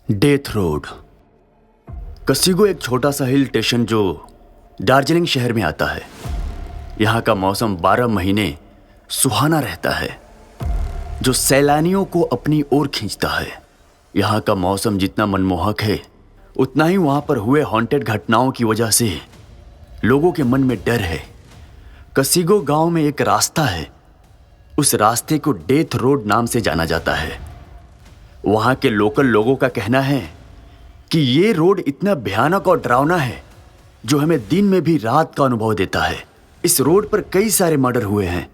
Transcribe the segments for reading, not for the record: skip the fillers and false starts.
Death road. कसिगो एक छोटा सा हिल स्टेशन जो दार्जिलिंग शहर में आता है। यहाँ का मौसम 12 महीने सुहाना रहता है, जो सैलानियों को अपनी ओर खींचता है। यहाँ का मौसम जितना मनमोहक है, उतना ही वहाँ पर हुए हॉन्टेड घटनाओं की वजह से लोगों के मन में डर है। कसिगो गांव में एक रास्ता है, उस रास्ते को डेथ रोड नाम से जाना जाता है। वहाँ के लोकल लोगों का कहना है कि ये रोड इतना भयानक और डरावना है जो हमें दिन में भी रात का अनुभव देता है। इस रोड पर कई सारे मर्डर हुए हैं,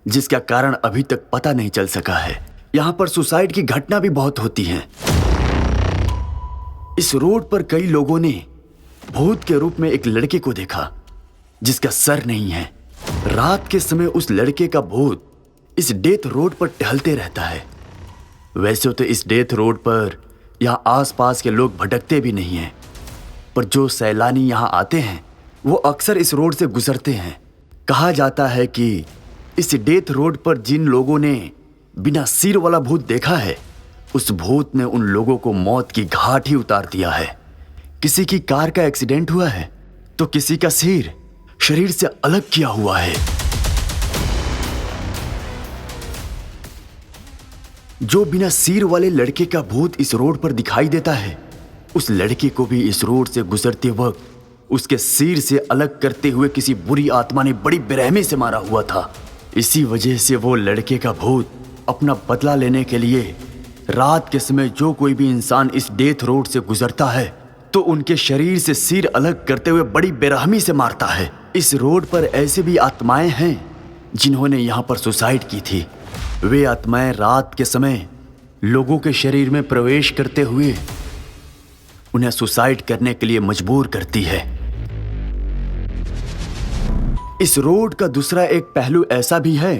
जिसका कारण अभी तक पता नहीं चल सका है। यहाँ पर सुसाइड की घटना भी बहुत होती हैं। इस रोड पर कई लोगों ने भूत के रूप में एक लड़के को देखा जिसका सर नहीं है। रात के समय उस लड़के का भूत इस डेथ रोड पर टहलते रहता है। वैसे तो इस डेथ रोड पर यहाँ आसपास के लोग भटकते भी नहीं हैं, पर जो सैलानी यहाँ आते हैं वो अक्सर इस रोड से गुजरते हैं। कहा जाता है कि इस डेथ रोड पर जिन लोगों ने बिना सिर वाला भूत देखा है, उस भूत ने उन लोगों को मौत की घाट ही उतार दिया है। किसी की कार का एक्सीडेंट हुआ है तो किसी का सिर शरीर से अलग किया हुआ है। जो बिना सिर वाले लड़के का भूत इस रोड पर दिखाई देता है, उस लड़के को भी इस रोड से गुजरते वक्त उसके सिर से अलग करते हुए किसी बुरी आत्मा ने बड़ी बेरहमी से मारा हुआ था। इसी वजह से वो लड़के का भूत अपना बदला लेने के लिए रात के समय जो कोई भी इंसान इस डेथ रोड से गुजरता है तो उनके शरीर से सिर अलग करते हुए बड़ी बेरहमी से मारता है। इस रोड पर ऐसे भी आत्माएं हैं जिन्होंने यहाँ पर सुसाइड की थी। वे आत्माएं रात के समय लोगों के शरीर में प्रवेश करते हुए उन्हें सुसाइड करने के लिए मजबूर करती है। इस रोड का दूसरा एक पहलू ऐसा भी है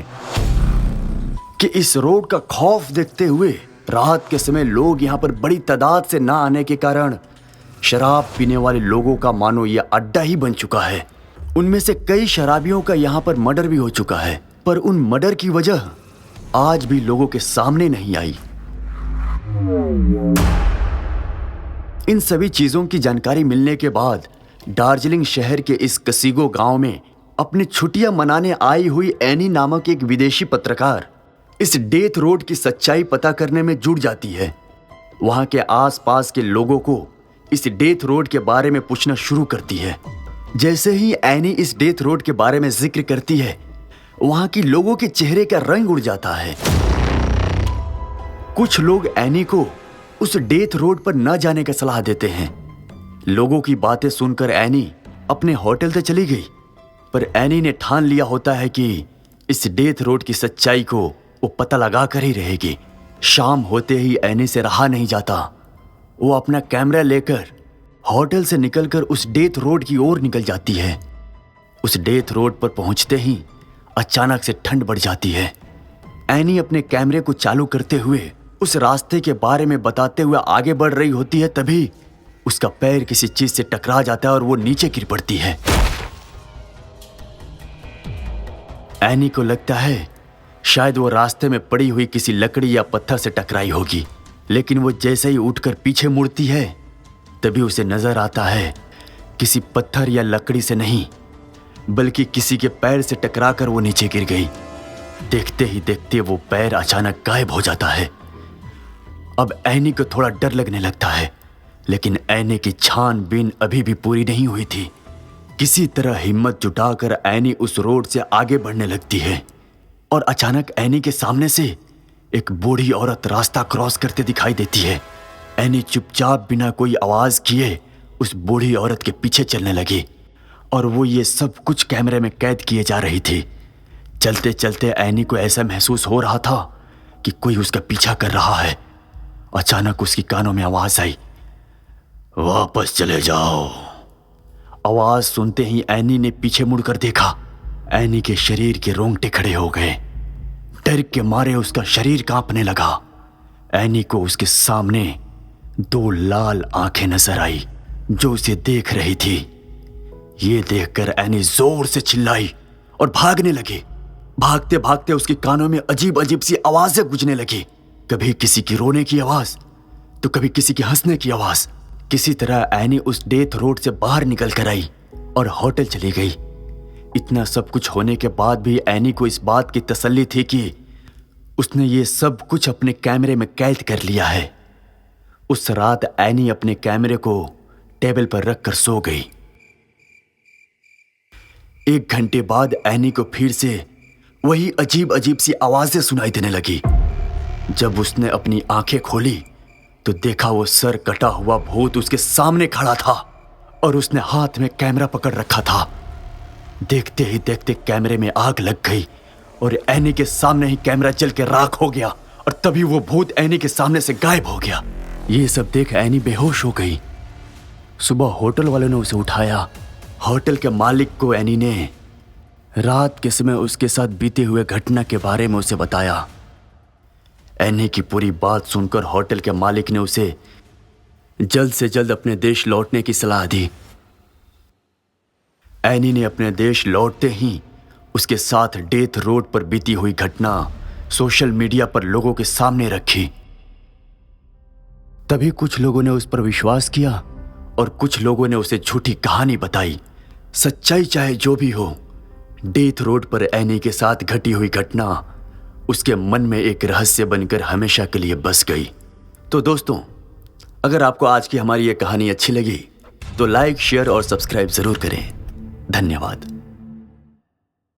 कि इस रोड का खौफ देखते हुए रात के समय लोग यहाँ पर बड़ी तादाद से ना आने के कारण शराब पीने वाले लोगों का मानो यह अड्डा ही बन चुका है। उनमें से कई शराबियों का यहाँ पर मर्डर भी हो चुका है, पर उन मर्डर की वजह आज भी लोगों के सामने नहीं आई। इन सभी चीजों की जानकारी मिलने के बाद दार्जिलिंग शहर के इस कसिगो गांव में अपनी छुट्टियां मनाने आई हुई एनी नामक एक विदेशी पत्रकार इस डेथ रोड की सच्चाई पता करने में जुट जाती है। वहां के आसपास के लोगों को इस डेथ रोड के बारे में पूछना शुरू करती है। जैसे ही एनी इस डेथ रोड के बारे में जिक्र करती है, वहां के लोगों के चेहरे का रंग उड़ जाता है। कुछ लोग एनी को उस डेथ रोड पर न जाने का सलाह देते हैं। लोगों की बातें सुनकर एनी अपने होटल से चली गई, पर एनी ने ठान लिया होता है कि इस डेथ रोड की सच्चाई को वो पता लगा कर ही रहेगी। शाम होते ही एनी से रहा नहीं जाता। वो अपना कैमरा लेकर होटल से निकलकर उस डेथ रोड की ओर निकल जाती है। उस डेथ रोड पर पहुंचते ही अचानक से ठंड बढ़ जाती है। एनी अपने कैमरे को चालू करते हुए उस रास्ते के बारे में बताते हुए आगे बढ़ रही होती है, तभी उसका पैर किसी चीज से टकरा जाता है और वो नीचे गिर पड़ती है। एनी को लगता है शायद वो रास्ते में पड़ी हुई किसी लकड़ी या पत्थर से टकराई होगी, लेकिन वो जैसे ही उठकर पीछे मुड़ती है तभी उसे नजर आता है किसी पत्थर या लकड़ी से नहीं, बल्कि किसी के पैर से टकराकर वो नीचे गिर गई। देखते ही देखते वो पैर अचानक गायब हो जाता है। अब एनी को थोड़ा डर लगने लगता है, लेकिन एनी की छानबीन अभी भी पूरी नहीं हुई थी। किसी तरह हिम्मत जुटाकर एनी उस रोड से आगे बढ़ने लगती है और अचानक एनी के सामने से एक बूढ़ी औरत रास्ता क्रॉस करते दिखाई देती है। एनी चुपचाप बिना कोई आवाज किए उस बूढ़ी औरत के पीछे चलने लगी और वो ये सब कुछ कैमरे में कैद किए जा रही थी। चलते चलते एनी को ऐसा महसूस हो रहा था कि कोई उसका पीछा कर रहा है। अचानक उसकी कानों में आवाज आई, वापस चले जाओ। आवाज सुनते ही एनी ने पीछे मुड़कर देखा। एनी के शरीर के रोंगटे खड़े हो गए। डर के मारे उसका शरीर कांपने लगा। एनी को उसके सामने 2 लाल आंखें नजर आई जो उसे देख रही थी। ये देखकर एनी जोर से चिल्लाई और भागने लगी। भागते भागते उसके कानों में अजीब अजीब सी आवाजें गूंजने लगी। कभी किसी की रोने की आवाज, तो कभी किसी के हंसने की आवाज। किसी तरह एनी उस डेथ रोड से बाहर निकल कर आई और होटल चली गई। इतना सब कुछ होने के बाद भी एनी को इस बात की तसल्ली थी कि उसने ये सब कुछ अपने कैमरे में कैद कर लिया है। उस रात एनी अपने कैमरे को टेबल पर रखकर सो गई। 1 घंटे बाद एनी को फिर से वही अजीब अजीब सी आवाजें सुनाई देने लगी। जब उसने अपनी आंखें खोली तो देखा वो सर कटा हुआ भूत उसके सामने खड़ा था और उसने हाथ में कैमरा पकड़ रखा था। देखते ही देखते कैमरे में आग लग गई और एनी के सामने ही कैमरा जल के राख हो गया और तभी वो भूत एनी के सामने से गायब हो गया। ये सब देख एनी बेहोश हो गई। सुबह होटल वालों ने उसे उठाया। होटल के मालिक को एनी ने रात के समय उसके साथ बीते हुए घटना के बारे में उसे बताया। एनी की पूरी बात सुनकर होटल के मालिक ने उसे जल्द से जल्द अपने देश लौटने की सलाह दी। एनी ने अपने देश लौटते ही उसके साथ डेथ रोड पर बीती हुई घटना सोशल मीडिया पर लोगों के सामने रखी। तभी कुछ लोगों ने उस पर विश्वास किया और कुछ लोगों ने उसे झूठी कहानी बताई। सच्चाई चाहे जो भी हो, डेथ रोड पर एनी के साथ घटी हुई घटना उसके मन में एक रहस्य बनकर हमेशा के लिए बस गई। तो दोस्तों, अगर आपको आज की हमारी ये कहानी अच्छी लगी तो लाइक, शेयर और सब्सक्राइब जरूर करें। धन्यवाद।